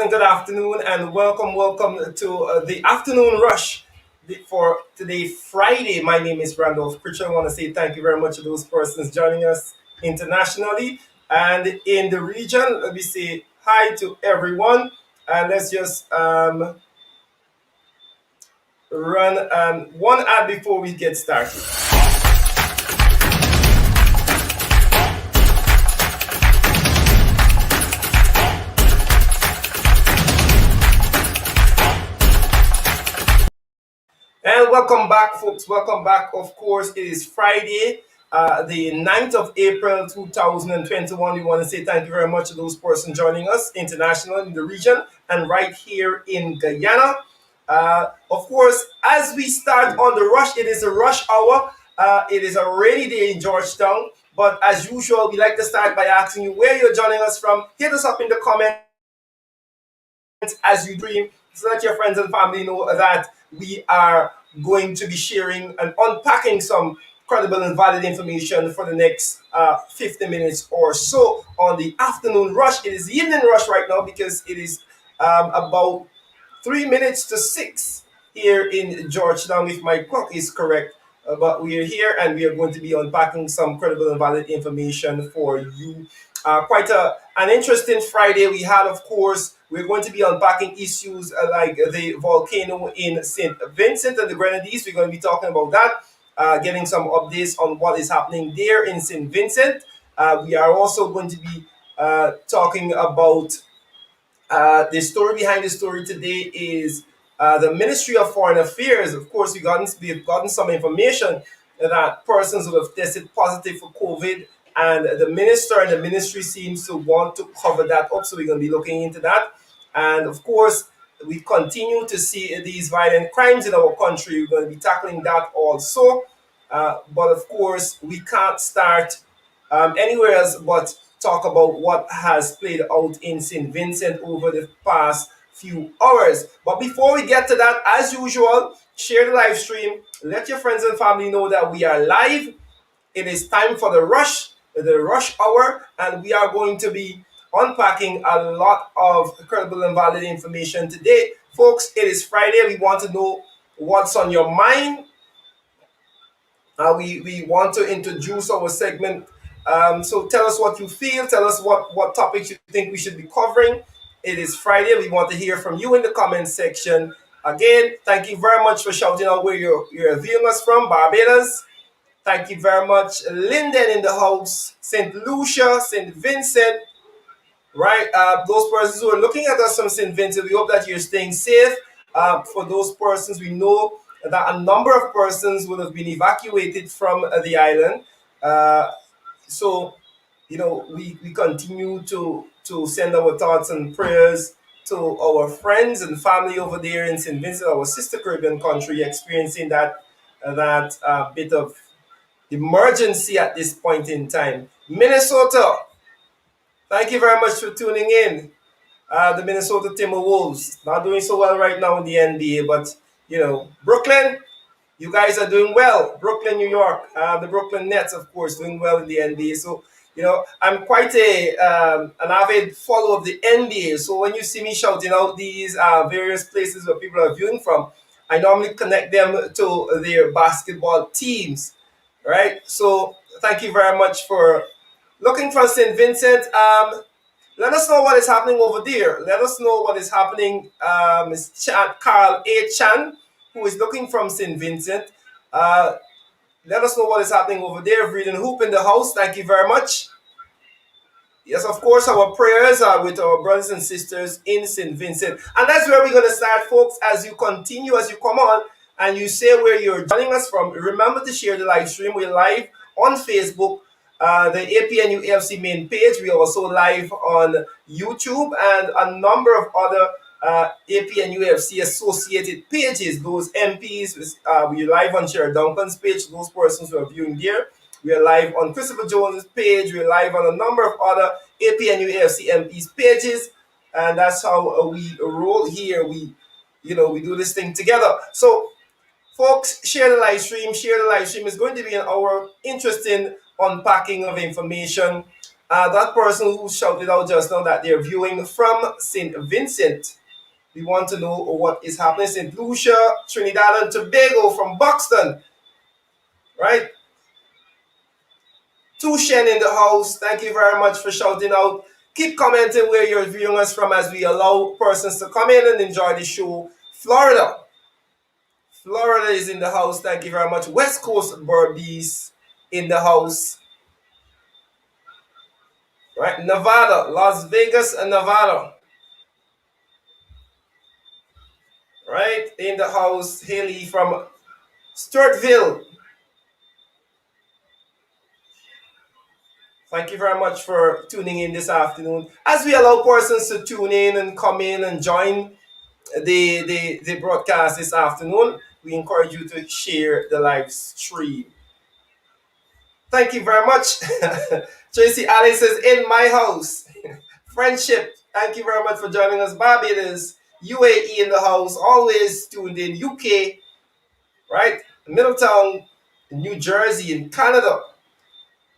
pleasant good afternoon and welcome to the afternoon rush for today, Friday. My name is Randolph Pritchard. I want to say thank you very much to those persons joining us internationally and in the region. Let me say hi to everyone and let's just run one ad before we get started. And welcome back, folks. Welcome back. Of course, it is Friday, the 9th of April, 2021. We want to say thank you very much to those persons joining us internationally in the region and right here in Guyana. Of course, as we start on the rush, it is a rush hour. It is a rainy day in Georgetown. But as usual, we like to start by asking you where you're joining us from. Hit us up in the comments as you dream so that your friends and family know that we are going to be sharing and unpacking some credible and valid information for the next 50 minutes or so on the afternoon rush. It is the evening rush right now because it is about 3 minutes to 6 here in Georgetown, if my clock is correct. But we are here and we are going to be unpacking some credible and valid information for you. An interesting Friday we had, of course. We're going to be unpacking issues like the volcano in St. Vincent and the Grenadines. We're going to be talking about that, getting some updates on what is happening there in St. Vincent. We are also going to be talking about the story behind the story today is the Ministry of Foreign Affairs. Of course, we've gotten some information that persons who have tested positive for COVID, and the minister and the ministry seems to want to cover that up. So we're going to be looking into that. And of course, we continue to see these violent crimes in our country. We're going to be tackling that also. But of course, we can't start anywhere else but talk about what has played out in St. Vincent over the past few hours. But before we get to that, as usual, share the live stream. Let your friends and family know that we are live. It is time for the rush hour, and we are going to be unpacking a lot of credible and valid information today. Folks, it is Friday. We want to know what's on your mind. We want to introduce our segment. So tell us what you feel. Tell us what topics you think we should be covering. It is Friday. We want to hear from you in the comment section. Again, thank you very much for shouting out where you're viewing us from. Barbados. Thank you very much. Linden in the house. St. Lucia, St. Vincent. Right. Those persons who are looking at us from St. Vincent, we hope that you're staying safe. For those persons, we know that a number of persons would have been evacuated from the island. So, we continue to send our thoughts and prayers to our friends and family over there in St. Vincent, our sister Caribbean country, experiencing that bit of emergency at this point in time. Minnesota, thank you very much for tuning in. The Minnesota Timberwolves not doing so well right now in the NBA, but Brooklyn, you guys are doing well. Brooklyn, New York, the Brooklyn Nets, of course, doing well in the NBA. So, I'm quite an avid follower of the NBA. So when you see me shouting out these various places where people are viewing from, I normally connect them to their basketball teams, right? So thank you very much for looking for St. Vincent. Let us know what is happening over there. Let us know what is happening. Carl A. Chan, who is looking from St. Vincent. Let us know what is happening over there. Breeding Hoop in the house. Thank you very much. Yes, of course, our prayers are with our brothers and sisters in St. Vincent. And that's where we're going to start, folks. As you continue, as you come on, and you say where you're joining us from, remember to share the live stream. We're live on Facebook, the APNU AFC main page. We are also live on YouTube and a number of other APNU AFC associated pages. Those MPs, we're live on Sherry Duncan's page, those persons who are viewing there. We are live on Christopher Jones' page. We're live on a number of other APNU AFC MPs pages. And that's how we roll here. We do this thing together. So, folks, share the live stream. Share the live stream. It's going to be an hour interesting unpacking of information. That person who shouted out just now that they're viewing from St. Vincent. We want to know what is happening. St. Lucia, Trinidad and Tobago from Buxton, right? Tushen in the house. Thank you very much for shouting out. Keep commenting where you're viewing us from as we allow persons to come in and enjoy the show. Florida. Florida is in the house. Thank you very much. West Coast Burbies in the house. Right? Nevada. Las Vegas and Nevada. Right? In the house. Haley from Sturtville. Thank you very much for tuning in this afternoon. As we allow persons to tune in and come in and join the broadcast this afternoon, we encourage you to share the live stream. Thank you very much. Tracy Alice says, in my house. Friendship. Thank you very much for joining us. Barbados, UAE in the house, always tuned in. UK, right? Middletown, New Jersey, in Canada.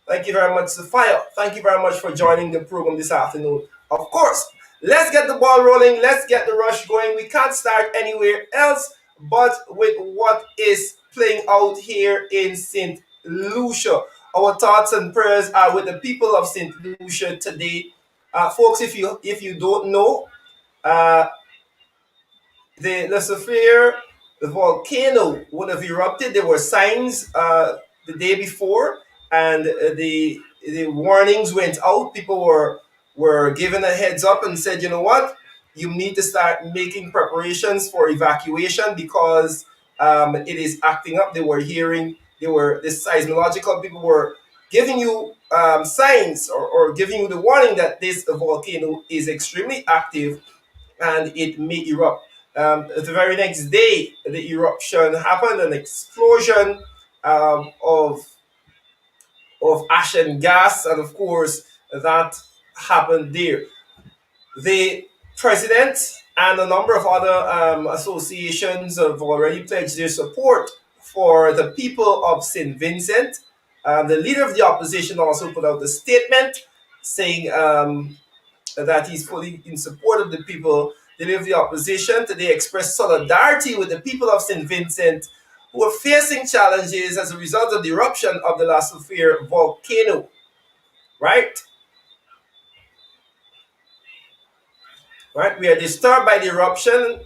Thank you very much, Sophia. Thank you very much for joining the program this afternoon. Of course, let's get the ball rolling. Let's get the rush going. We can't start anywhere else but with what is playing out here in St. Lucia. Our thoughts and prayers are with the people of St. Lucia today. Folks, if you don't know, uh, the Sophia, the volcano would have erupted. There were signs the day before, and the warnings went out. People were given a heads up and said, you know what, you need to start making preparations for evacuation because it is acting up. The seismological people were giving you signs or giving you the warning that this volcano is extremely active and it may erupt. The very next day, the eruption happened, an explosion of ash and gas, and of course, that happened there. The president and a number of other associations have already pledged their support for the people of St. Vincent. The leader of the opposition also put out a statement saying that he's fully in support of the people. The leader of the opposition today expressed solidarity with the people of St. Vincent who are facing challenges as a result of the eruption of the La Soufriere volcano. Right? Right? We are disturbed by the eruption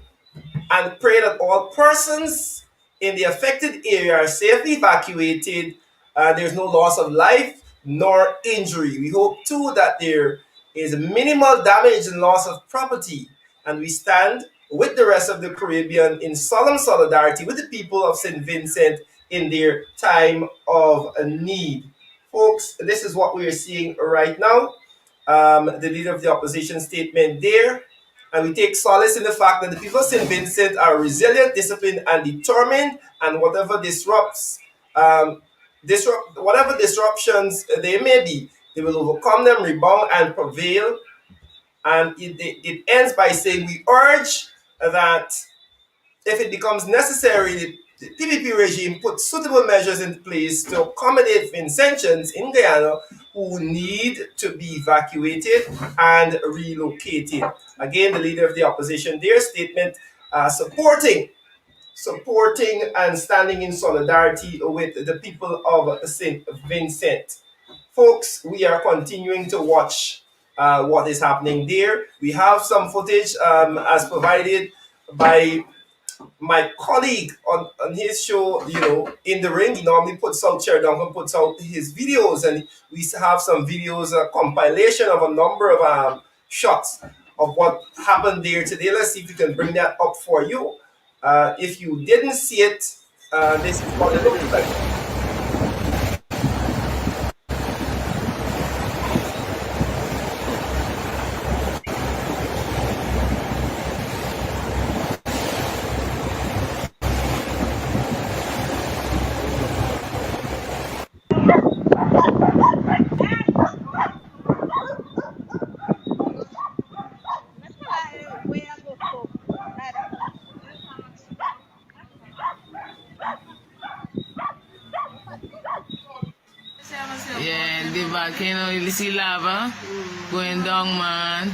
and pray that all persons in the affected area are safely evacuated. There's no loss of life nor injury. We hope too that there is minimal damage and loss of property, and we stand with the rest of the Caribbean in solemn solidarity with the people of St. Vincent in their time of need. Folks, this is what we are seeing right now. The leader of the opposition statement there. And we take solace in the fact that the people of St. Vincent are resilient, disciplined, and determined, and whatever disruptions they may be, they will overcome them, rebound, and prevail. And it ends by saying, we urge that if it becomes necessary, the PPP regime puts suitable measures in place to accommodate Vincentians in Guyana who need to be evacuated and relocated. Again, the leader of the opposition, their statement supporting and standing in solidarity with the people of St. Vincent. Folks, we are continuing to watch what is happening there. We have some footage as provided by my colleague on his show, in the ring. He normally puts out, Chair Duncan puts out his videos, and we have some videos, a compilation of a number of shots of what happened there today. Let's see if we can bring that up for you. If you didn't see it, this is what it looks like. Yeah, the volcano, you see lava going down, man.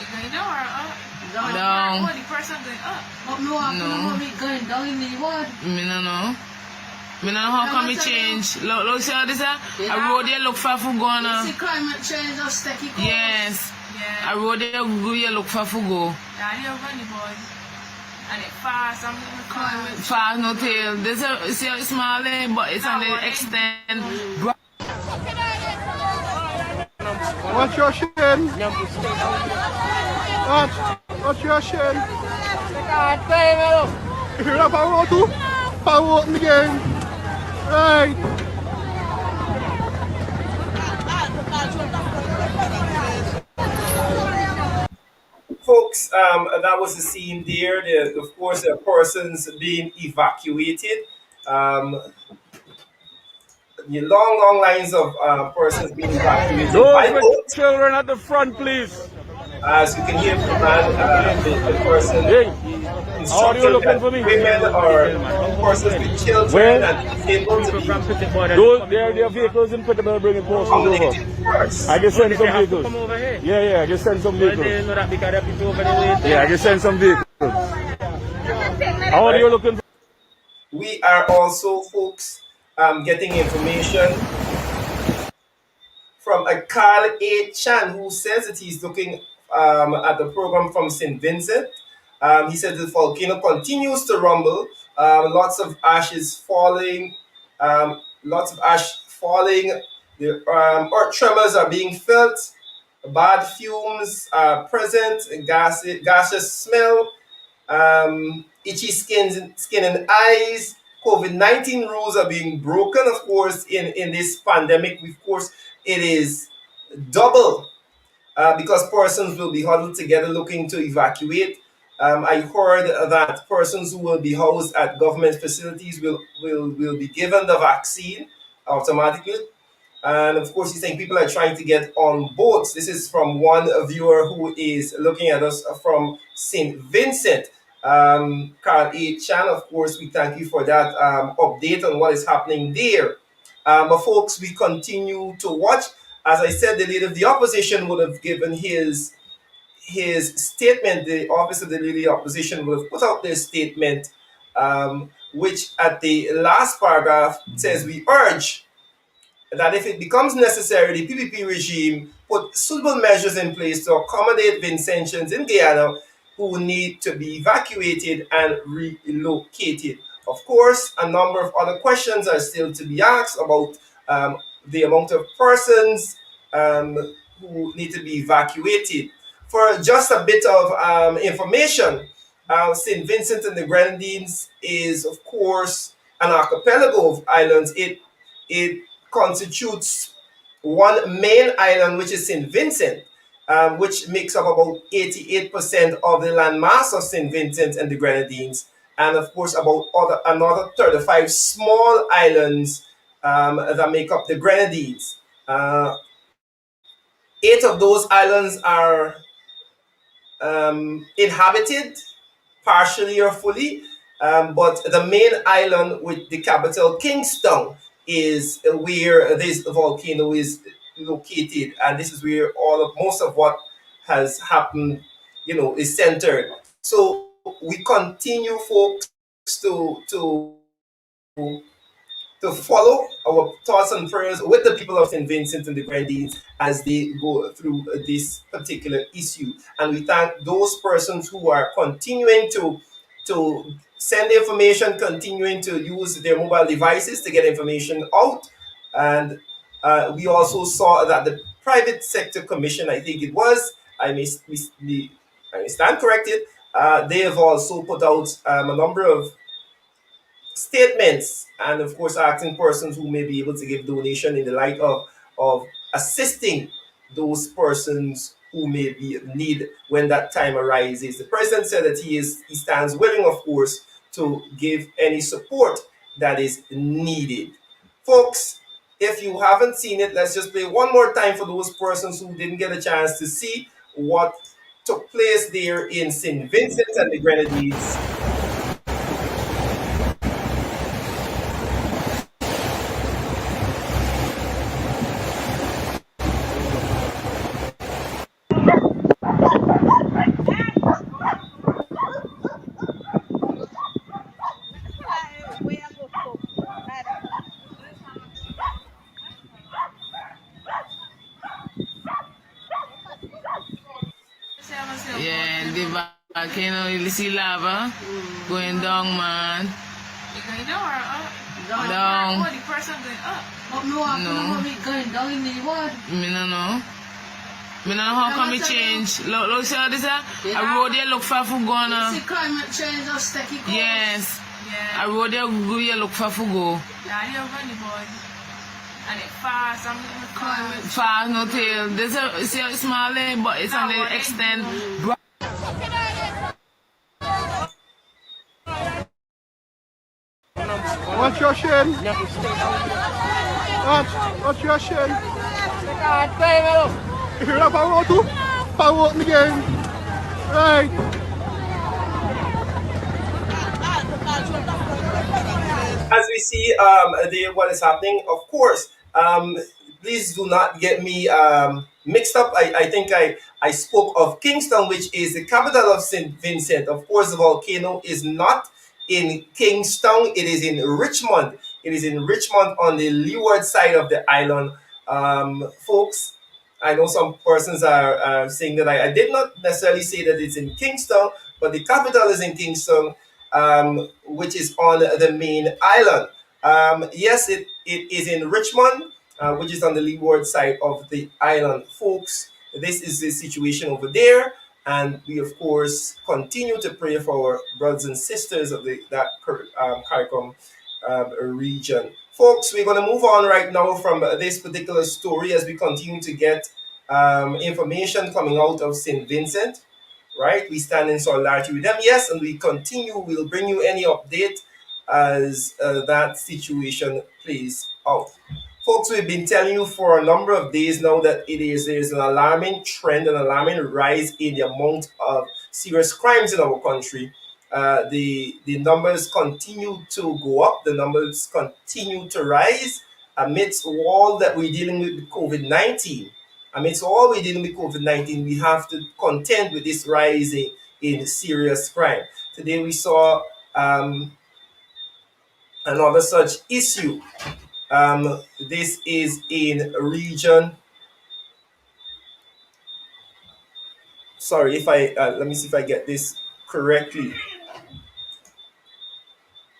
It's going down or up? Down. Oh, the person going up. No, I don't know going down in the water. Me no know. Me no know how come it change. Look, see how this a road there look for go now. You see climate change or sticky coast? Yes. Yeah. A road there go you look for go. Yeah, they run the boy. And it fast, I'm going to climate. Fast no tail. There's a see how it's small there, but it's on the extent. What's your shin? What's your shin? You're not power too? Power again. Right. Folks, that was the scene there. Of course, there are persons being evacuated. Um, the long lines of persons being evacuated Those by with boat. children at the front, please. As you can hear from the man, the person Hey, are you instructed looking that for me? women or persons with children Where? and able to be Those, there are vehicles in Peterborough bringing posters over. accommodated first. I can send some vehicles. Yeah, I can send some vehicles. Yeah, I can send some vehicles. How are you looking for? We are also, folks, getting information from a Carl A. Chan who says that he's looking at the program from St. Vincent. He said the volcano continues to rumble. Lots of ashes falling. Lots of ash falling. The earth tremors are being felt. Bad fumes are present. Gaseous smell. Itchy skin and eyes. COVID-19 rules are being broken, of course, in this pandemic. Of course, it is double because persons will be huddled together looking to evacuate. I heard that persons who will be housed at government facilities will be given the vaccine automatically. And of course, he's saying people are trying to get on boats. This is from one viewer who is looking at us from St. Vincent. Carl A. Chan, of course, we thank you for that update on what is happening there. But folks, we continue to watch. As I said, the leader of the opposition would have given his statement. The office of the leader of the opposition would have put out their statement, which at the last paragraph says, "We urge that if it becomes necessary, the PPP regime put suitable measures in place to accommodate Vincentians in Guyana who need to be evacuated and relocated." Of course, a number of other questions are still to be asked about the amount of persons who need to be evacuated. For just a bit of information, St. Vincent and the Grenadines is, of course, an archipelago of islands. It constitutes one main island, which is St. Vincent, which makes up about 88% of the landmass of St. Vincent and the Grenadines, and of course about another 35 small islands that make up the Grenadines. 8 of those islands are inhabited partially or fully, but the main island with the capital Kingston is where this volcano is located, and this is where most of what has happened, is centered. So we continue, folks, to follow our thoughts and prayers with the people of St. Vincent and the Grenadines as they go through this particular issue. And we thank those persons who are continuing to send information, continuing to use their mobile devices to get information out. And we also saw that the Private Sector Commission, I think it was, I may stand corrected, they have also put out a number of statements, and of course asking persons who may be able to give donation in the light of assisting those persons who may be in need when that time arises. The president said that he stands willing, of course, to give any support that is needed. Folks, if you haven't seen it, let's just play one more time for those persons who didn't get a chance to see what took place there in St. Vincent and the Grenadines. the back, you see lava going down, man. You going down or up? Down. Oh, the person going up. But no, I don't know me going down in the water. Me no know. Me no know how come it change. Look, see how this a road you look for gonna. See climate change or sticky coast. Yes. Yeah. A road you look for go. Yeah, they over the board. And it fast, I'm going Fast no tail. This a see how small but it's on the extent. What's your shin? What's your shin? You hear that power too? Power in the game. Right. As we see what is happening, of course, please do not get me mixed up. I think I spoke of Kingston, which is the capital of St. Vincent. Of course, the volcano is not in Kingston, it is in Richmond. It is in Richmond on the leeward side of the island. Folks, I know some persons are saying that I did not necessarily say that it's in Kingston, but the capital is in Kingston, which is on the main island. Yes, it is in Richmond, which is on the leeward side of the island. Folks, this is the situation over there. And we, of course, continue to pray for our brothers and sisters of CARICOM region. Folks, we're going to move on right now from this particular story as we continue to get information coming out of St. Vincent, right? We stand in solidarity with them, yes, and we continue. We'll bring you any update as that situation plays out. Folks, we've been telling you for a number of days now that there's an alarming trend, an alarming rise in the amount of serious crimes in our country. The numbers continue to go up, the numbers continue to rise amidst all that we're dealing with COVID-19. Amidst all we're dealing with COVID-19, we have to contend with this rising in serious crime. Today we saw another such issue. This is in region. Sorry if I let me see if I get this correctly.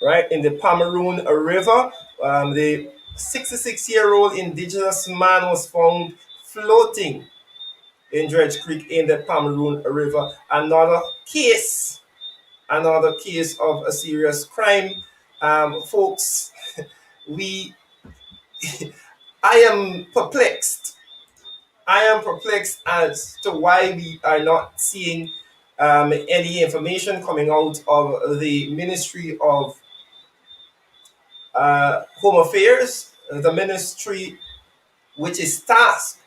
Right in the Pomeroon River, the 66-year-old indigenous man was found floating in Dredge Creek in the Pomeroon River. Another case of a serious crime, folks. We I am perplexed. I am perplexed as to why we are not seeing any information coming out of the Ministry of Home Affairs, the ministry which is tasked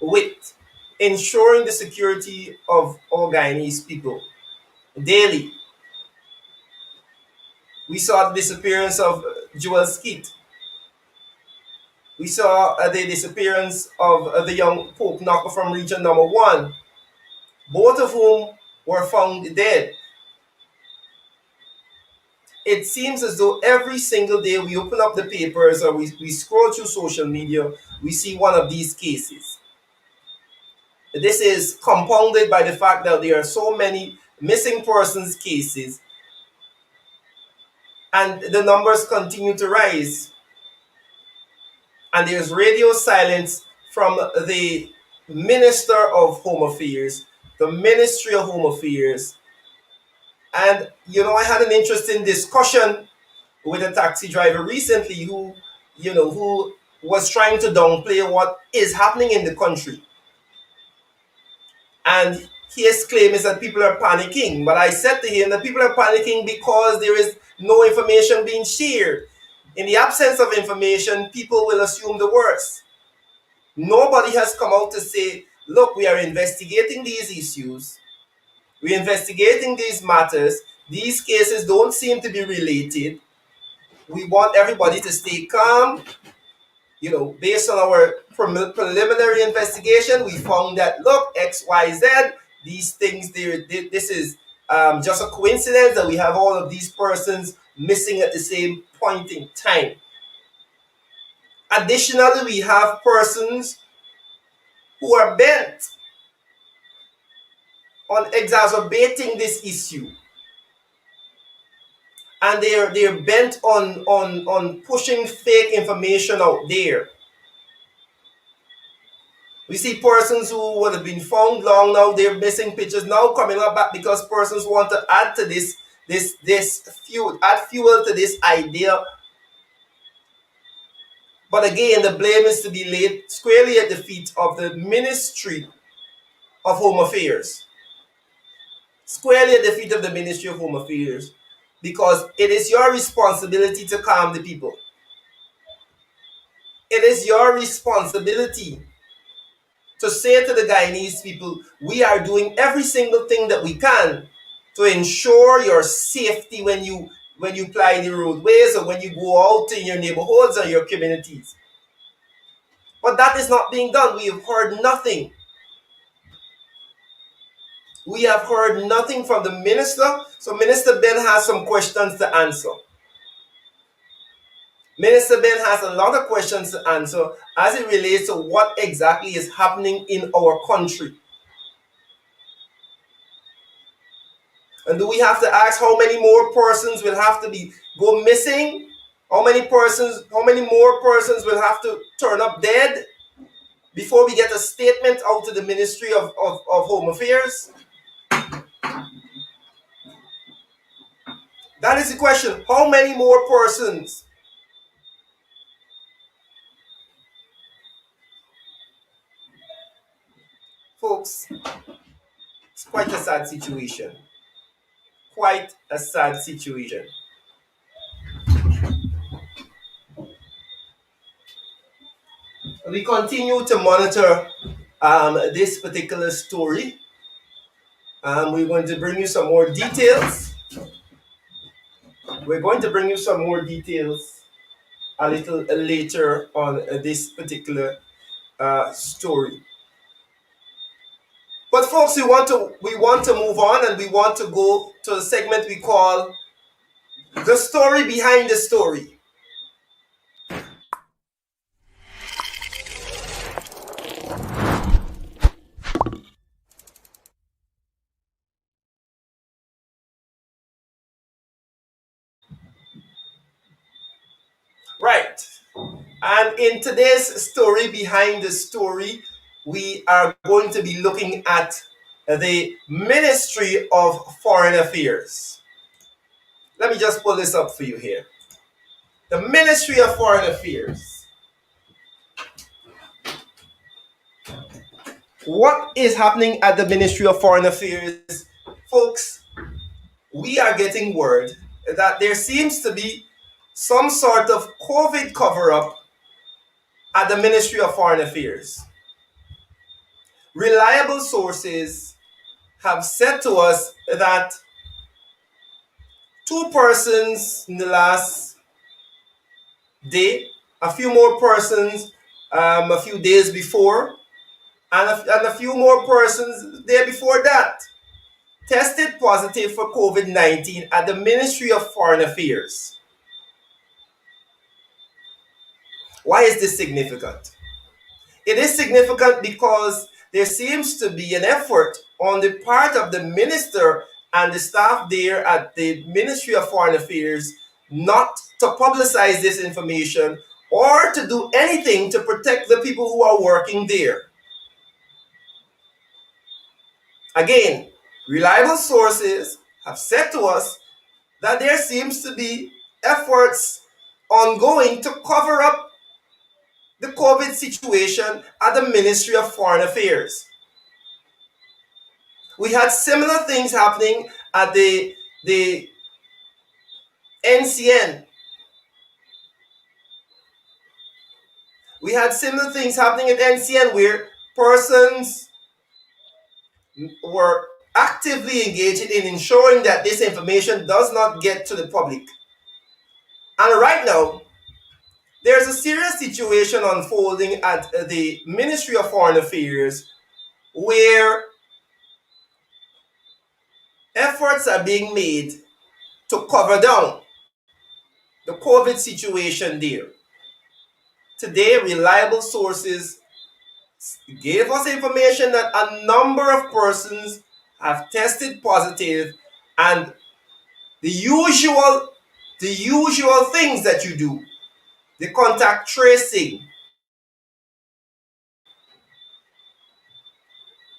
with ensuring the security of all Guyanese people. Daily, we saw the disappearance of Joel Skeet. We saw the disappearance of the young Pope Knocker from Region Number 1, both of whom were found dead. It seems as though every single day we open up the papers or we scroll through social media, we see one of these cases. This is compounded by the fact that there are so many missing persons cases and the numbers continue to rise. And there's radio silence from the Minister of Home Affairs, the Ministry of Home Affairs. And, I had an interesting discussion with a taxi driver recently who was trying to downplay what is happening in the country. And his claim is that people are panicking. But I said to him that people are panicking because there is no information being shared. In the absence of information, people will assume the worst. Nobody has come out to say, look, we are investigating these issues. We're investigating these matters. These cases don't seem to be related. We want everybody to stay calm. Based on our preliminary investigation, we found that, look, X, Y, Z, these things, this is just a coincidence that we have all of these persons missing at the same point in time. Additionally, we have persons who are bent on exacerbating this issue, and they're bent on pushing fake information out there. We see persons who would have been found long now, they're missing pictures now coming up back because persons want to add to add fuel to this idea. But again, the blame is to be laid squarely at the feet of the Ministry of Home Affairs. Squarely at the feet of the Ministry of Home Affairs, because it is your responsibility to calm the people. It is your responsibility to say to the Guyanese people, we are doing every single thing that we can to ensure your safety when you ply the roadways or when you go out in your neighborhoods or your communities. But that is not being done. We have heard nothing. We have heard nothing from the minister. So Minister Ben has some questions to answer. Minister Ben has a lot of questions to answer as it relates to what exactly is happening in our country. And do we have to ask how many more persons will have to go missing? How many more persons will have to turn up dead before we get a statement out to the Ministry of Home Affairs? That is the question. How many more persons? Folks, it's quite a sad situation. Quite a sad situation. We continue to monitor this particular story. We're going to bring you some more details. We're going to bring you some more details a little later on this particular story. But folks, we want to move on, and we want to go to a segment we call The Story Behind the Story. Right. And in today's Story Behind the Story, we are going to be looking at the Ministry of Foreign Affairs. Let me just pull this up for you here. The Ministry of Foreign Affairs. What is happening at the Ministry of Foreign Affairs? Folks, we are getting word that there seems to be some sort of COVID cover-up at the Ministry of Foreign Affairs. Reliable sources have said to us that 2 persons in the last day, a few more persons a few days before, and a few more persons the day before that, tested positive for COVID-19 at the Ministry of Foreign Affairs. Why is this significant? It is significant because there seems to be an effort on the part of the minister and the staff there at the Ministry of Foreign Affairs not to publicize this information or to do anything to protect the people who are working there. Again, reliable sources have said to us that there seems to be efforts ongoing to cover up the COVID situation at the Ministry of Foreign Affairs. We had similar things happening at the NCN. We had similar things happening at NCN where persons were actively engaging in ensuring that this information does not get to the public. And right now, there's a serious situation unfolding at the Ministry of Foreign Affairs where efforts are being made to cover down the COVID situation there. Today, reliable sources gave us information that a number of persons have tested positive, and the usual things that you do, the contact tracing,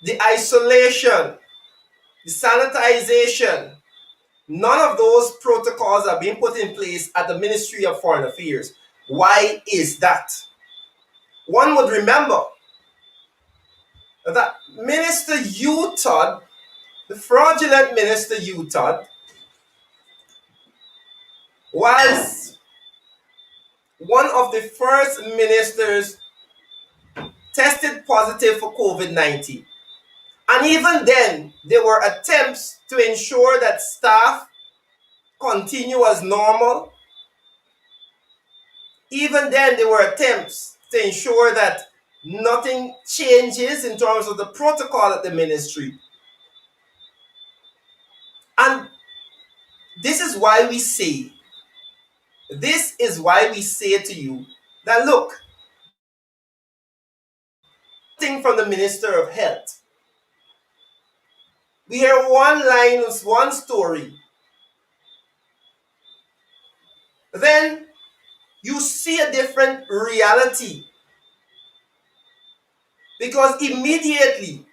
the isolation, the sanitization, none of those protocols are being put in place at the Ministry of Foreign Affairs. Why is that? One would remember that Minister Utod, the fraudulent Minister Utod, was one of the first ministers tested positive for COVID-19. And even then, there were attempts to ensure that staff continue as normal. Even then, there were attempts to ensure that nothing changes in terms of the protocol at the ministry. And this is why we say to you that look, thing from the Minister of Health. We hear one line, one story. Then you see a different reality. Because immediately,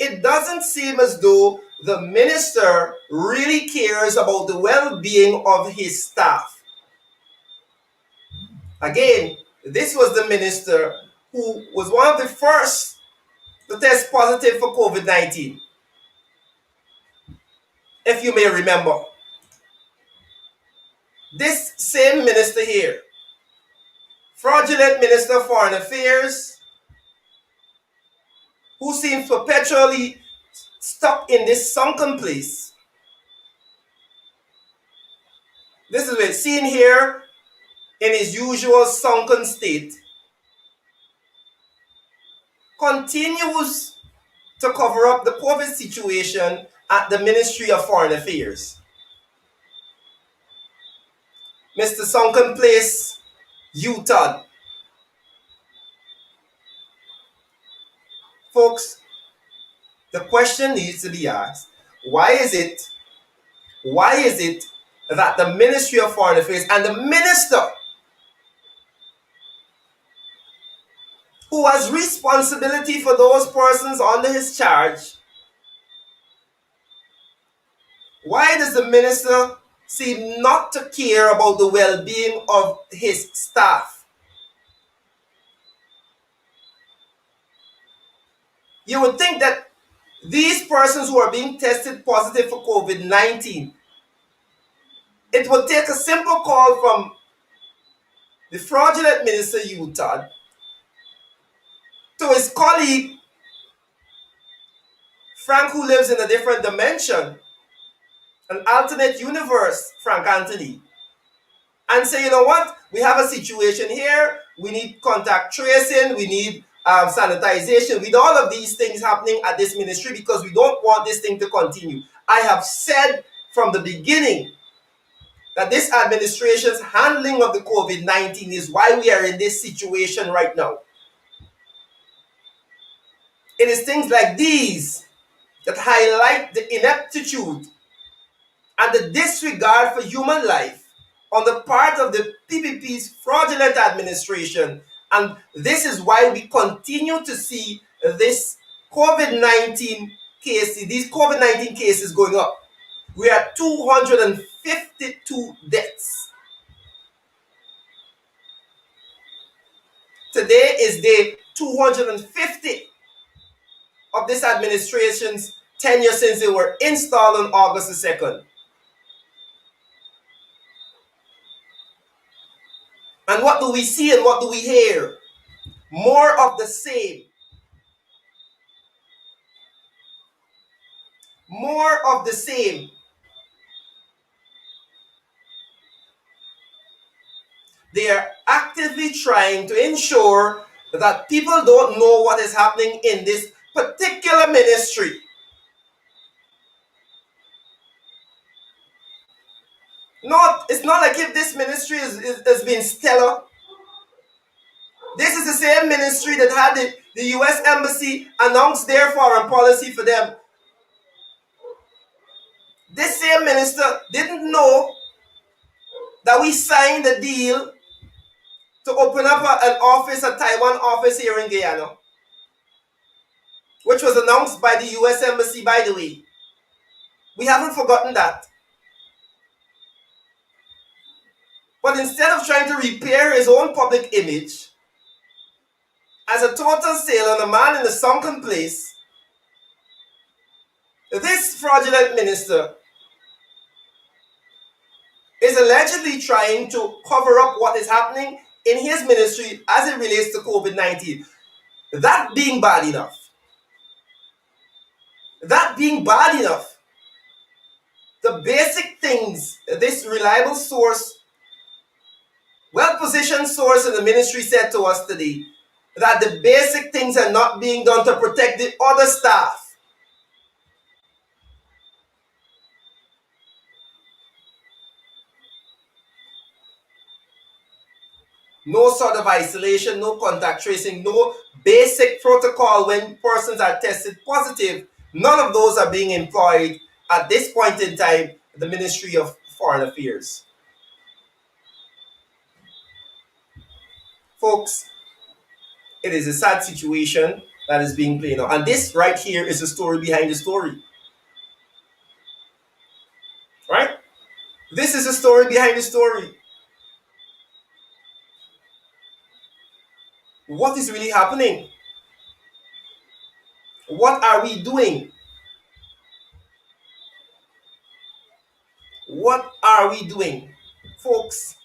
it doesn't seem as though the minister really cares about the well-being of his staff. Again, this was the minister who was one of the first to test positive for COVID-19. If you may remember, this same minister here, fraudulent Minister of Foreign Affairs, who seems perpetually stuck in this sunken place. This is what seen here in his usual sunken state, continues to cover up the COVID situation at the Ministry of Foreign Affairs. Mr. Sunken Place, Utah. Folks, the question needs to be asked, why is it that the Ministry of Foreign Affairs and the minister who has responsibility for those persons under his charge, why does the minister seem not to care about the well-being of his staff? You would think that these persons who are being tested positive for COVID-19, it would take a simple call from the fraudulent Minister Utah to his colleague, Frank, who lives in a different dimension, an alternate universe, Frank Anthony, and say, you know what, we have a situation here, we need contact tracing, we need sanitization, with all of these things happening at this ministry because we don't want this thing to continue. I have said from the beginning that this administration's handling of the COVID-19 is why we are in this situation right now. It is things like these that highlight the ineptitude and the disregard for human life on the part of the PPP's fraudulent administration. And this is why we continue to see these COVID-19 cases going up. We are 252 deaths. Today is day 250 of this administration's tenure since they were installed on August the 2nd. And what do we see and what do we hear? More of the same. More of the same. They are actively trying to ensure that people don't know what is happening in this particular ministry. It's not like if this ministry has been stellar. This is the same ministry that had the US Embassy announce their foreign policy for them minister didn't know that we signed a deal to open up an office, a Taiwan office here in Guyana, which was announced by the U.S. Embassy, by the way. We haven't forgotten that. But instead of trying to repair his own public image as a total sailor and a man in a sunken place, this fraudulent minister is allegedly trying to cover up what is happening in his ministry as it relates to COVID-19. That being bad enough, the basic things this reliable source, well-positioned source in the ministry said to us today, that the basic things are not being done to protect the other staff. No sort of isolation, no contact tracing, no basic protocol when persons are tested positive. None of those are being employed at this point in time in the Ministry of Foreign Affairs. Folks, it is a sad situation that is being played out. And this right here is the story behind the story. Right? This is the story behind the story. What is really happening? What are we doing? What are we doing? Folks,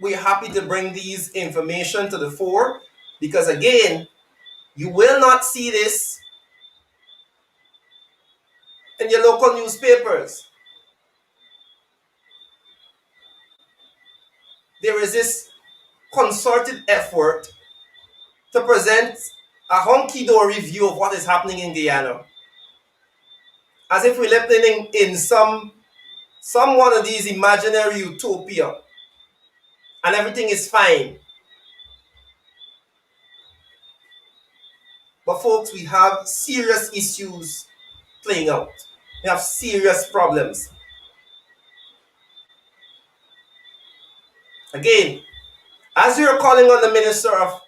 we're happy to bring these information to the fore because, again, you will not see this in your local newspapers. There is this concerted effort to present a honky-dory view of what is happening in Guyana, as if we're living in some one of these imaginary utopia and everything is fine. But folks, we have serious issues playing out. We have serious problems. Again, as we are calling on the Minister of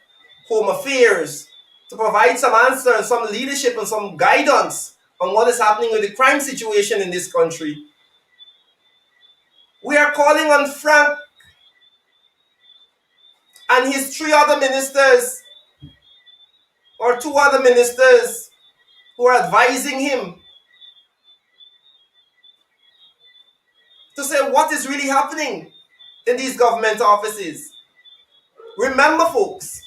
Home Affairs to provide some answer and some leadership and some guidance on what is happening with the crime situation in this country, we are calling on Frank and his 3 other ministers, or 2 other ministers who are advising him, to say what is really happening in these government offices. Remember, folks,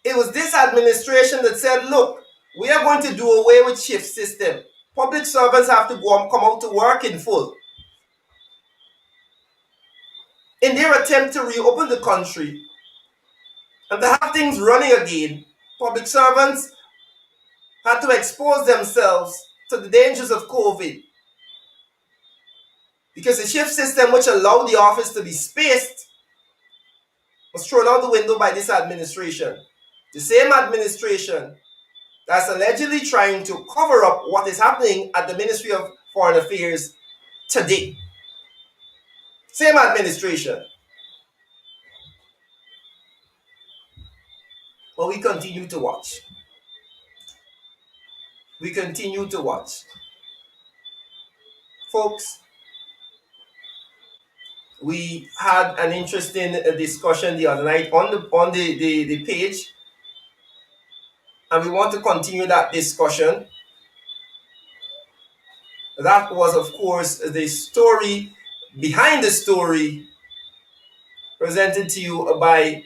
it was this administration that said, look, we are going to do away with shift system. Public servants have to come out to work in full. In their attempt to reopen the country and to have things running again, public servants had to expose themselves to the dangers of COVID. Because the shift system, which allowed the office to be spaced, was thrown out the window by this administration. The same administration that's allegedly trying to cover up what is happening at the Ministry of Foreign Affairs today. Same administration. But we continue to watch. We continue to watch. Folks, we had an interesting discussion the other night on the page, and we want to continue that discussion. That was, of course, the story behind the story presented to you by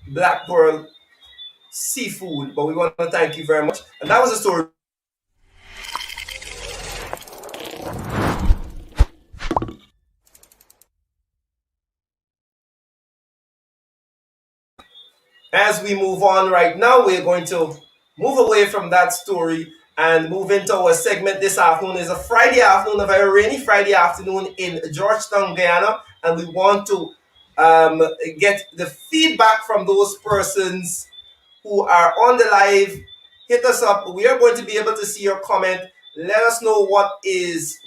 Black Pearl Seafood. But we want to thank you very much. And that was the story. As we move on right now, we're going to move away from that story and move into our segment this afternoon. It's a Friday afternoon, a very rainy Friday afternoon in Georgetown, Guyana, and we want to get the feedback from those persons who are on the live. Hit us up. We are going to be able to see your comment let us know what is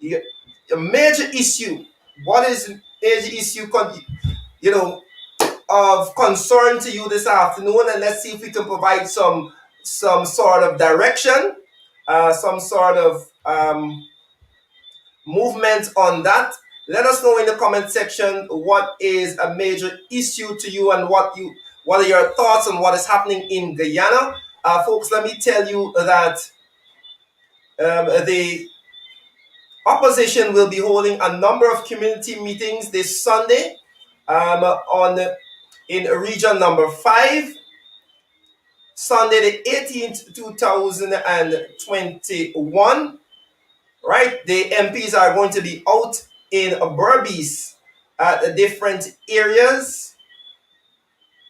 a major issue. What is a major issue, of concern to you this afternoon, and let's see if we can provide some sort of direction, some sort of movement on that. Let us know in the comment section what is a major issue to you and what are your thoughts on what is happening in Guyana. Folks, let me tell you that the opposition will be holding a number of community meetings this Sunday in region number 5, Sunday the 18th, 2021. Right, the MPs are going to be out in Berbice at different areas.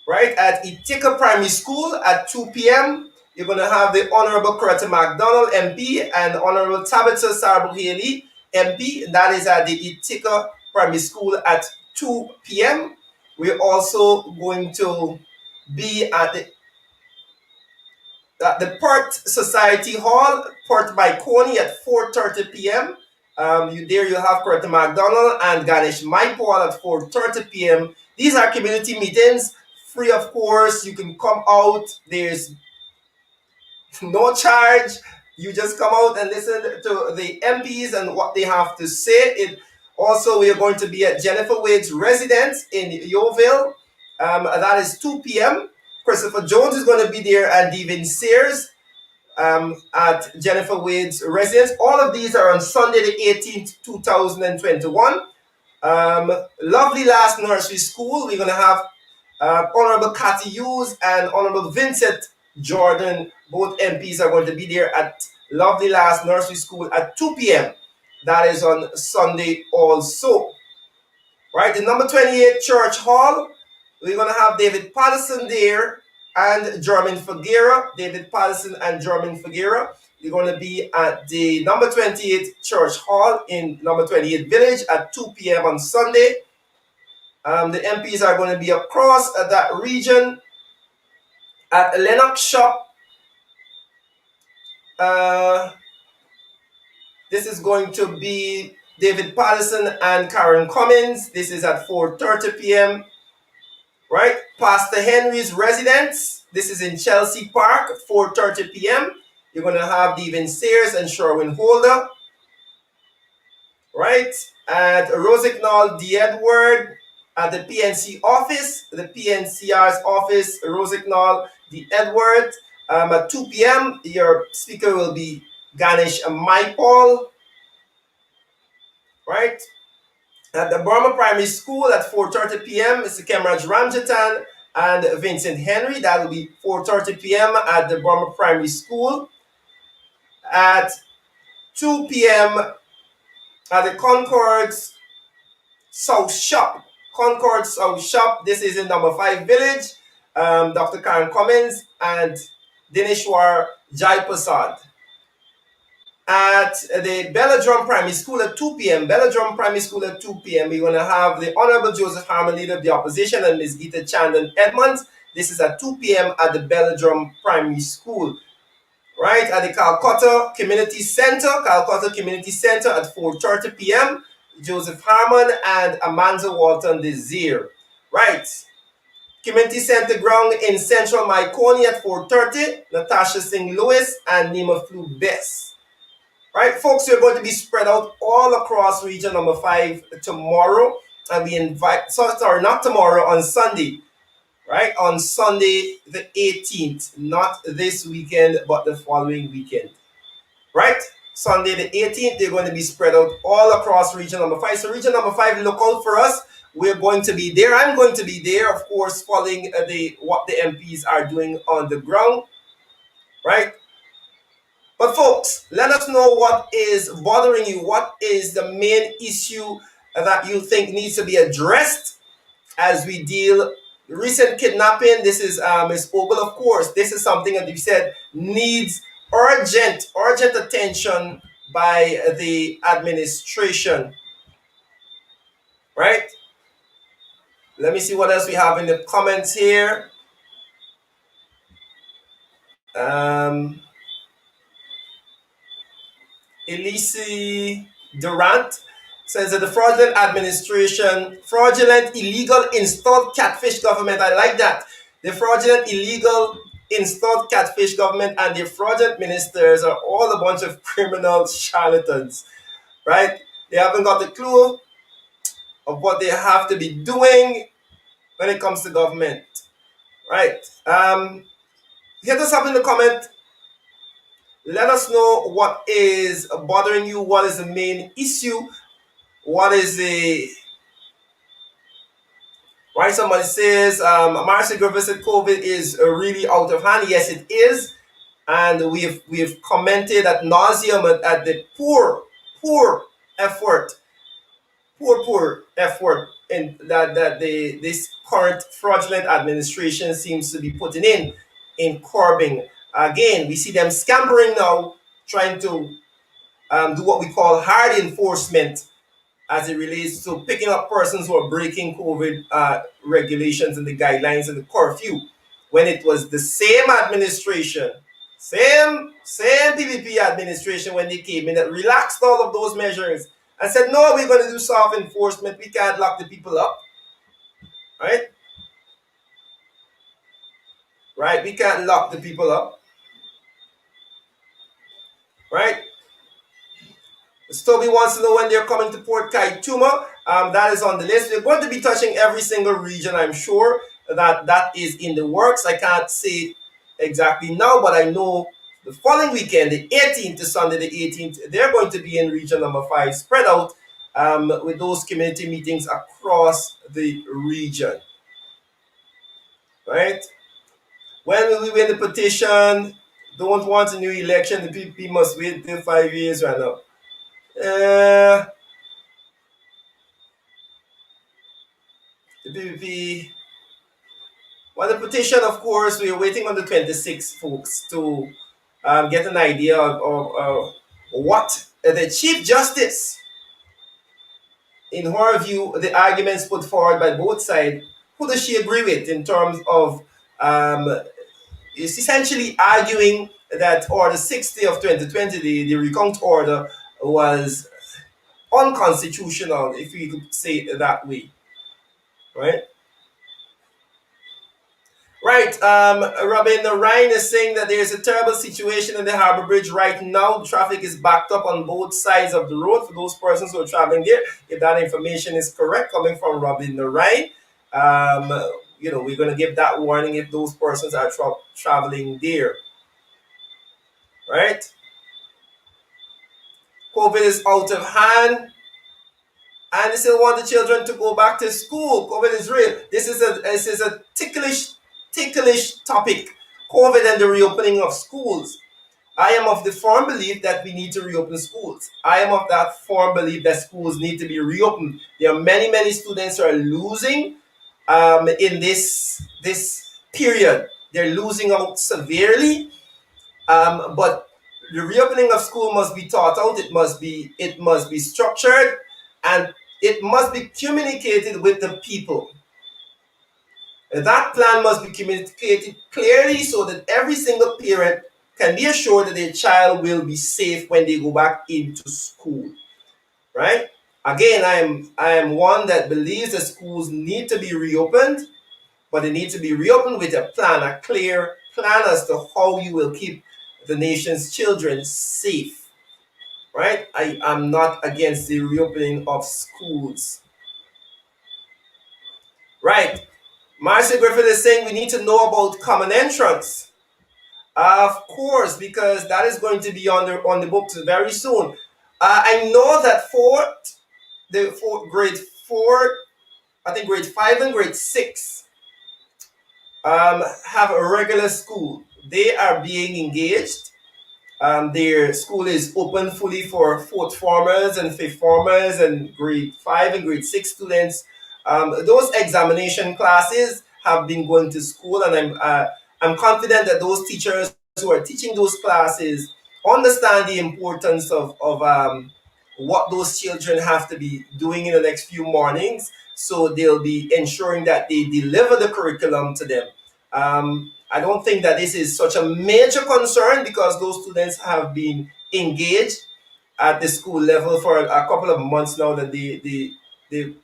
Right, at Itika Primary School at 2 p.m. You're going to have the Honorable Curtin MacDonald, MP, and Honorable Tabitha Sarbo-Haley, MP. That is at the Itika Primary School at 2 p.m. We're also going to be at the Port Society Hall, Port Bicony at 4:30 p.m. There you have Curtin MacDonald and Ganesh Maipal at 4:30 p.m. These are community meetings, free of course. You can come out. There's no charge. You just come out and listen to the MPs and what they have to say. Also, we are going to be at Jennifer Wade's residence in Yeovil. That is 2 p.m. Christopher Jones is going to be there, and Devin Sears at Jennifer Wade's residence. All of these are on Sunday the 18th, 2021. Lovely Last Nursery School. We're going to have Honorable Cathy Hughes and Honorable Vincent Jordan. Both MPs are going to be there at Lovely Last Nursery School at 2 p.m. That is on Sunday also. Right, the number 28 Church Hall. We're going to have David Patterson there and Jermaine Figuera. David Patterson and Jermaine Figuera. You're going to be at the number 28 Church Hall in number 28 Village at 2 p.m. on Sunday. The MPs are going to be across that region at Lennox Shop. This is going to be David Patterson and Karen Cummins. This is at 4:30 p.m. Right, Pastor Henry's residence. This is in Chelsea Park, 4:30 p.m. You're going to have Devin Sears and Sherwin Holder. Right, at Rosignol D. Edward at the PNC office, the PNCR's office, Rosignol D. Edward. At 2 p.m., your speaker will be Ganesh Maipal. Right, at the Burma Primary School at 4:30 p.m., Mr. Kemraj Ramjatan and Vincent Henry. That will be 4:30 p.m. at the Burma Primary School. At 2 p.m. at the Concord South Shop. Concord South Shop. This is in number 5 Village. Dr. Karen Cummins and Dineshwar Jaipasad. At the Belladrum Primary School at 2 p.m. Belladrum Primary School at 2 p.m. We're going to have the Honorable Joseph Harmon, Leader of the Opposition, and Ms. Gita Chandan Edmonds. This is at 2 p.m. at the Belladrum Primary School. Right, at the Calcutta Community Center at 4:30 p.m. Joseph Harmon and Amanda Walton Desir. Right, Community Center ground in Central Maikoni at 4:30. Natasha Singh Lewis and Nima Flu Bess. Right, folks, we're going to be spread out all across region number 5 tomorrow. And we invite, sorry, not tomorrow, on Sunday. Right, on Sunday the 18th. Not this weekend, but the following weekend. Right, Sunday the 18th, they're going to be spread out all across region number 5. So region number 5, look out for us. We're going to be there. I'm going to be there, of course, following what the MPs are doing on the ground. Right. But folks, let us know what is bothering you. What is the main issue that you think needs to be addressed as we deal recent kidnapping? This is Ms. Ogle, of course. This is something that you said needs urgent attention by the administration. Right? Let me see what else we have in the comments here. Elise Durant says that the fraudulent, illegal, installed catfish government. I like that. The fraudulent, illegal, installed catfish government and the fraudulent ministers are all a bunch of criminal charlatans, right? They haven't got a clue of what they have to be doing when it comes to government, right? Hit us up in the comment. Let us know what is bothering you. What is the main issue? What is the why somebody says Marcy Griffith COVID is really out of hand? Yes, it is, and we've commented at nauseum at the poor effort, poor effort in that this current fraudulent administration seems to be putting in curbing. Again, we see them scampering now, trying to do what we call hard enforcement as it relates to picking up persons who are breaking COVID regulations and the guidelines and the curfew. When it was the same administration, same PPP administration when they came in that relaxed all of those measures and said, no, we're going to do soft enforcement. We can't lock the people up, right? Right? We can't lock the people up, right? Stoby wants to know when they're coming to Port Kaituma. That is on the list. We're going to be touching every single region. I'm sure that is in the works. I can't say exactly now, but I know the following weekend, the 18th to Sunday, the 18th, they're going to be in region number 5, spread out with those community meetings across the region. Right? When will we win the petition? Don't want a new election. The PP must wait till 5 years right now. The PPP. Well, the petition, of course, we're waiting on the 26 folks to get an idea of what the Chief Justice, in her view, the arguments put forward by both sides, who does she agree with in terms of it's essentially arguing that Order 60 of 2020, the recount order, was unconstitutional, if we could say it that way, right? Right, Robin Ryan is saying that there's a terrible situation in the Harbour Bridge right now. Traffic is backed up on both sides of the road for those persons who are traveling there. If that information is correct, coming from Robin Ryan, we're going to give that warning if those persons are traveling there, right? COVID is out of hand, and they still want the children to go back to school. COVID is real. This is a ticklish topic. COVID and the reopening of schools. I am of the firm belief that we need to reopen schools. I am of that firm belief that schools need to be reopened. There are many students who are losing in this period. They're losing out severely. But the reopening of school must be thought out. It must be structured, and it must be communicated with the people. That plan must be communicated clearly so that every single parent can be assured that their child will be safe when they go back into school, right? Again, I am one that believes that schools need to be reopened, but they need to be reopened with a plan, a clear plan as to how you will keep the nation's children safe, right? I am not against the reopening of schools, right? Marcia Griffith is saying we need to know about common entrance. Of course, because that is going to be on the books very soon. I know that grade 4, I think grade 5 and grade 6 have a regular school. They are being engaged. Their school is open fully for 4th formers and 5th formers and grade 5 and grade 6 students. Those examination classes have been going to school, and I'm confident that those teachers who are teaching those classes understand the importance of what those children have to be doing in the next few mornings. So they'll be ensuring that they deliver the curriculum to them. I don't think that this is such a major concern because those students have been engaged at the school level for a couple of months now that they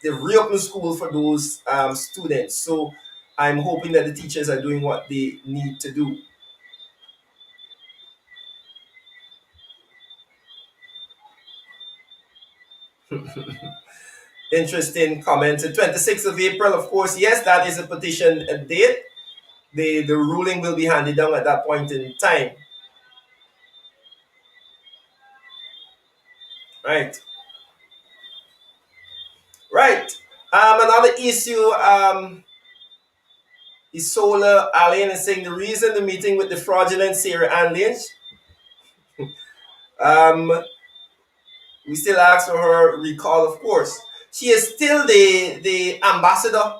reopened school for those students. So I'm hoping that the teachers are doing what they need to do. Interesting comments. The 26th of April, of course, yes, that is a petition date. The ruling will be handed down at that point in time. Right. Right. Another issue is Solar Allen is saying the reason the meeting with the fraudulent Sarah Ann Lynch. We still ask for her recall, of course. She is still the ambassador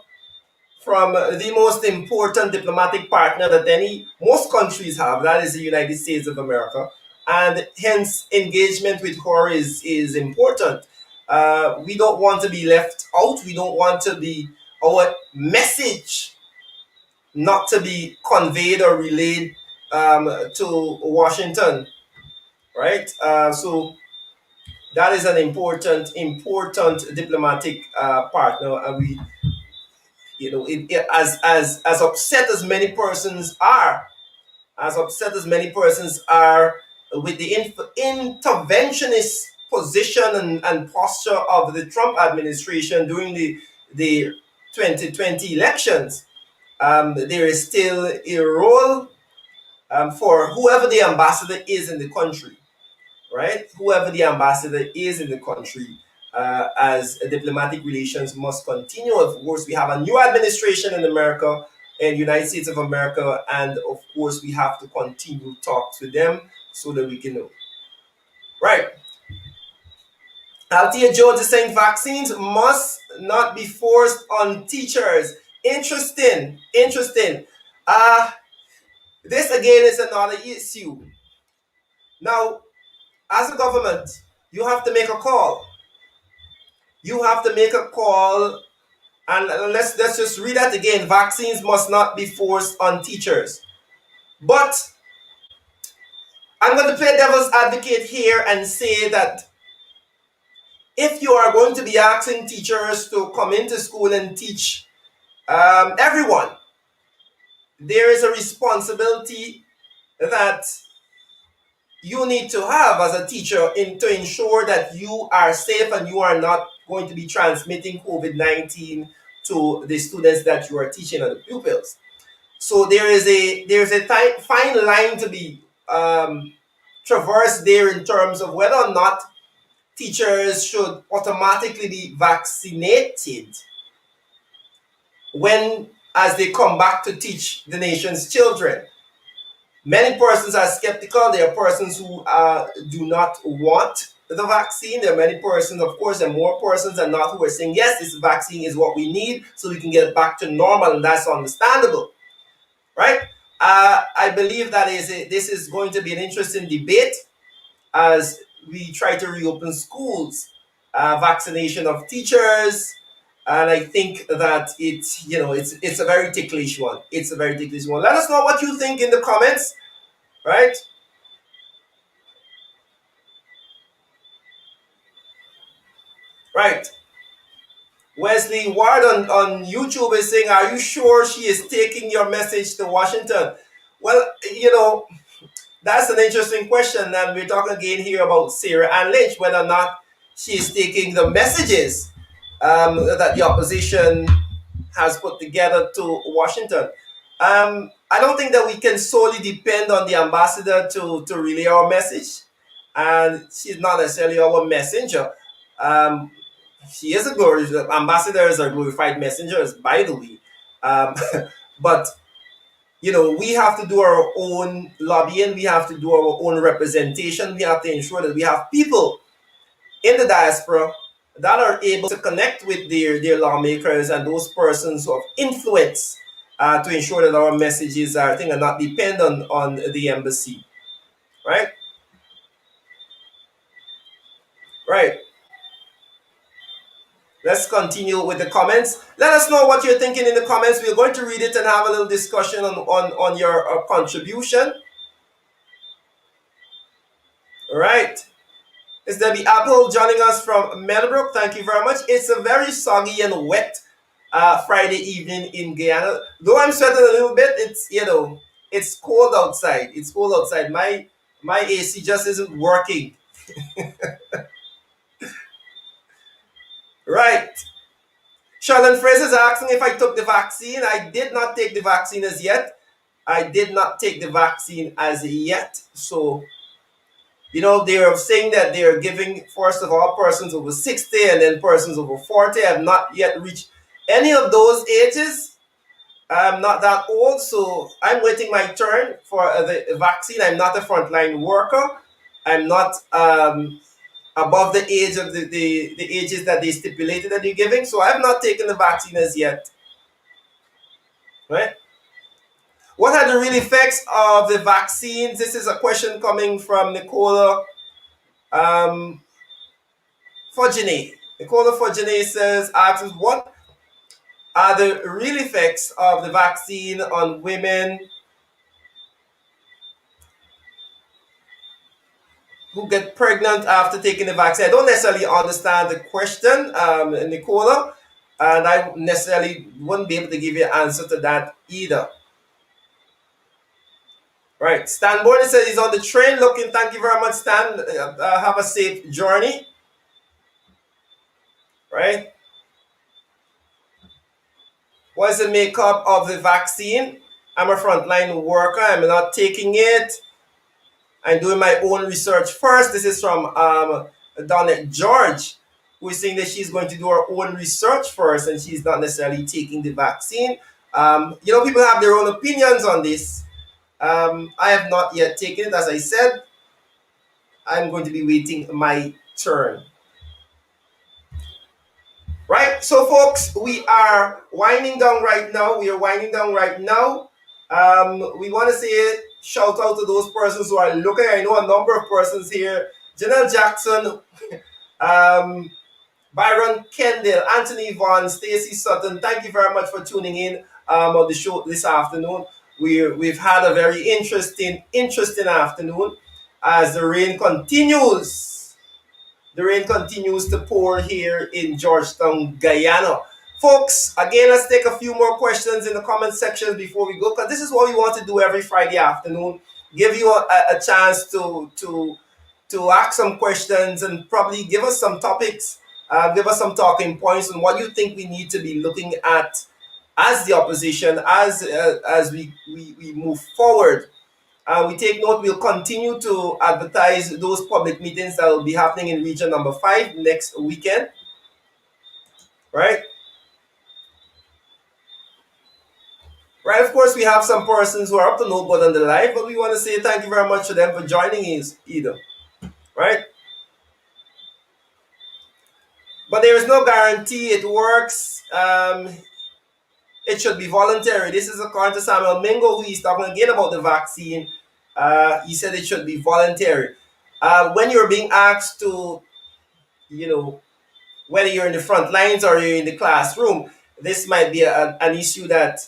from the most important diplomatic partner that most countries have, that is the United States of America, and hence engagement with her is important. We don't want to be left out. We don't want to be our message not to be conveyed or relayed to Washington, right? So that is an important diplomatic partner, and we, as upset as many persons are, with the interventionist position and posture of the Trump administration during the 2020 elections, there is still a role for whoever the ambassador is in the country, right? Whoever the ambassador is in the country, as diplomatic relations must continue. Of course, we have a new administration in America, in the United States of America, and of course, we have to continue talks with them so that we can know. Right. Althea Jones is saying vaccines must not be forced on teachers. Interesting. This again is another issue. Now, as a government, you have to make a call. And let's just read that again. Vaccines must not be forced on teachers. But I'm going to play devil's advocate here and say that if you are going to be asking teachers to come into school and teach everyone, there is a responsibility that you need to have as a teacher to ensure that you are safe and you are not going to be transmitting COVID-19 to the students that you are teaching and the pupils. So there's a fine line to be traversed there in terms of whether or not teachers should automatically be vaccinated as they come back to teach the nation's children. Many persons are skeptical. There are persons who do not want the vaccine. There are many persons, of course, and more persons than not, who are saying, yes, this vaccine is what we need so we can get back to normal, and that's understandable, right? I believe that this is going to be an interesting debate as we try to reopen schools, vaccination of teachers, and I think that it's a very ticklish one. Let us know what you think in the comments, right? Right. Wesley Ward on YouTube is saying, are you sure she is taking your message to Washington? Well, that's an interesting question, and we're talking again here about Sarah Ann Lynch, whether or not she's taking the messages that the opposition has put together to Washington. I don't think that we can solely depend on the ambassador to relay our message, and she's not necessarily our messenger. She is ambassadors are glorified messengers, by the way. But we have to do our own lobbying. We have to do our own representation. We have to ensure that we have people in the diaspora that are able to connect with their lawmakers and those persons who have influence to ensure that our messages are not depend on the embassy. Right? Right. Let's continue with the comments. Let us know what you're thinking in the comments. We're going to read it and have a little discussion on your contribution. All right. Is Debbie Apple joining us from Meadowbrook? Thank you very much. It's a very soggy and wet Friday evening in Guyana. Though I'm sweating a little bit, it's cold outside. It's cold outside. My AC just isn't working. Right. Charlotte Fraser is asking if I took the vaccine. I did not take the vaccine as yet. I did not take the vaccine as yet. So, they are saying that they are giving, first of all, persons over 60 and then persons over 40. I have not yet reached any of those ages. I'm not that old, so I'm waiting my turn for the vaccine. I'm not a frontline worker. I'm not above the age of the ages that they stipulated that they're giving. So I have not taken the vaccine as yet. Right? What are the real effects of the vaccines? This is a question coming from Nicola Forgenet. Nicola Forgenet asks, what are the real effects of the vaccine on women who get pregnant after taking the vaccine? I don't necessarily understand the question, Nicola, and I necessarily wouldn't be able to give you an answer to that either. Right, Stan Born says he's on the train looking. Thank you very much, Stan. Have a safe journey. Right? What is the makeup of the vaccine? I'm a frontline worker. I'm not taking it. I'm doing my own research first. This is from Donnette George, who is saying that she's going to do her own research first and she's not necessarily taking the vaccine. People have their own opinions on this. I have not yet taken it. As I said, I'm going to be waiting my turn. Right, so folks, we are winding down right now. We want to say shout out to those persons who are looking. I know a number of persons here. Janelle Jackson, Byron Kendall, Anthony Vaughn, Stacy Sutton. Thank you very much for tuning in on the show this afternoon. We've had a very interesting afternoon as the rain continues. The rain continues to pour here in Georgetown, Guyana. Folks, again, let's take a few more questions in the comment section before we go, because this is what we want to do every Friday afternoon. Give you a chance to ask some questions and probably give us some topics, give us some talking points on what you think we need to be looking at as the opposition, as we move forward. We take note, we'll continue to advertise those public meetings that will be happening in region number 5 next weekend. Right? Right, of course, we have some persons who are up to no good on the live, but we want to say thank you very much to them for joining us either. Right? But there is no guarantee it works. It should be voluntary. This is according to Samuel Mingo, who is talking again about the vaccine. He said it should be voluntary. When you're being asked to, whether you're in the front lines or you're in the classroom, this might be an issue that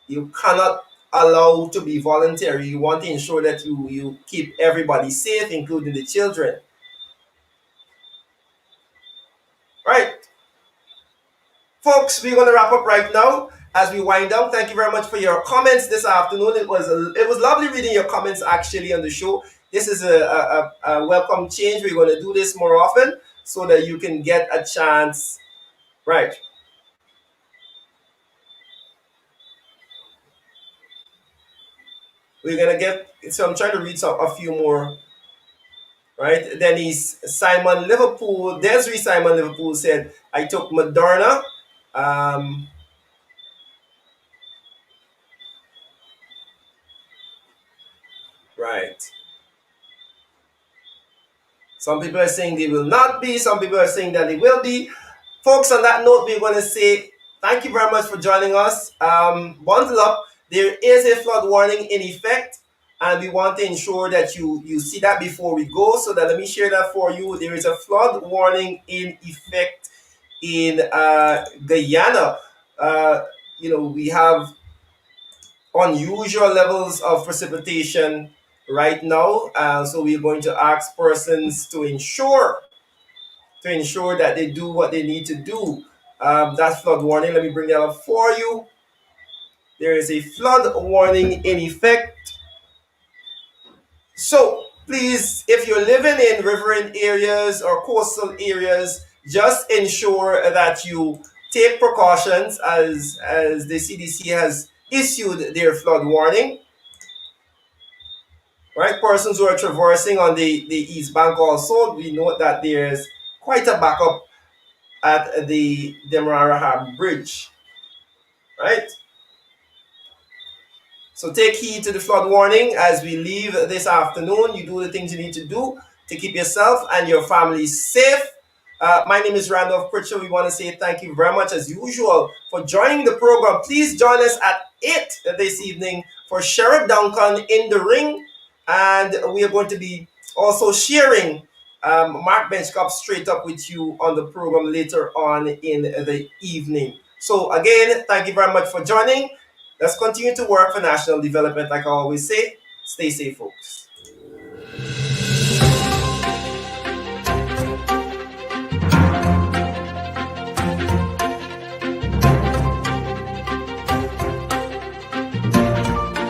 you cannot allow to be voluntary. You want to ensure that you keep everybody safe, including the children. Right. Folks, we're going to wrap up right now as we wind down. Thank you very much for your comments this afternoon. It was lovely reading your comments actually on the show. This is a welcome change. We're going to do this more often so that you can get a chance. Right. We're going to so I'm trying to read a few more. Right. Then Simon Liverpool. Desiree Simon Liverpool said, I took Moderna. Right. Some people are saying they will not be. Some people are saying that they will be. Folks, on that note, we're going to say thank you very much for joining us. Bundle up. There is a flood warning in effect, and we want to ensure that you see that before we go. So that let me share that for you. There is a flood warning in effect in Guyana. We have unusual levels of precipitation right now. So we're going to ask persons to ensure that they do what they need to do. That flood warning, let me bring that up for you. There is a flood warning in effect. So please, if you're living in riverine areas or coastal areas, just ensure that you take precautions as the CDC has issued their flood warning. Right, persons who are traversing on the East Bank also, we note that there's quite a backup at the Demerara Harbour Bridge. Right? So take heed to the flood warning as we leave this afternoon. You do the things you need to do to keep yourself and your family safe. My name is Randolph Pritchard. We want to say thank you very much as usual for joining the program. Please join us at 8 this evening for Sheriff Duncan in the ring. And we are going to be also sharing Mark Benchcop straight up with you on the program later on in the evening. So again, thank you very much for joining. Let's continue to work for national development, like I always say. Stay safe, folks.